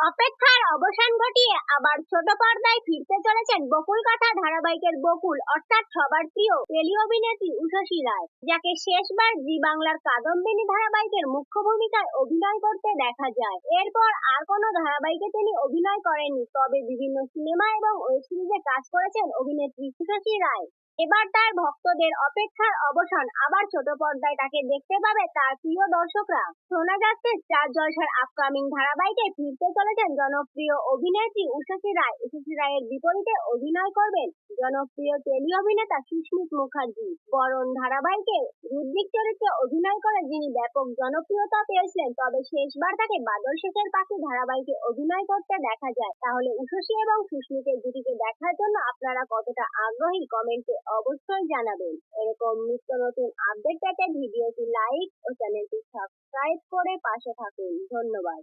অপেক্ষার অবসান ঘটিয়ে আবার ছোট পর্দায় ফিরতে চলেছেন বকুল কথা ধারাবাহিকের বকুল অর্থাৎ সবার প্রিয় টেলি অভিনেত্রী উষসী রায়, যাকে শেষবার জি বাংলার কাদম্বিনী ধারাবাহিকের মুখ্য ভূমিকায় অভিনয় করতে দেখা যায়। এরপর আর কোনো ধারাবাহিকে তিনি অভিনয় করেননি, তবে বিভিন্ন সিনেমা এবং ওয়েব সিরিজে কাজ করেছেন অভিনেত্রী উষসী রায়। এবার তার ভক্তদের অপেক্ষার অবসান, আবার ছোট পর্দায় তাকে দেখতে পাবে তার প্রিয় দর্শকরা। শোনা যাচ্ছে স্টার জলসার আপকামিং ধারাবাহিকে ফিরতে চলেছেন জনপ্রিয় অভিনেত্রী উষসী রায়। উষসী রায়ের বিপরীতে অভিনয় করবেন জনপ্রিয় টেলি অভিনেতা সুস্মিত মুখার্জি। বরণ ধারাবাহিকে রুদ্রিক চরিত্রে অভিনয় করে যিনি ব্যাপক জনপ্রিয়তা পেয়েছিলেন, তবে শেষবার তাকে বাদল শেষের পাখি ধারাবাহিকে অভিনয় করতে দেখা যায়। তাহলে উষসী এবং সুস্মিতের জুটিকে দেখার জন্য আপনারা কতটা আগ্রহী, কমেন্টে অবশ্যই জানাবেন। এরকম নিত্য নতুন আপডেট পেতে ভিডিওটি লাইক ও চ্যানেলটি সাবস্ক্রাইব করে পাশে থাকুন। ধন্যবাদ।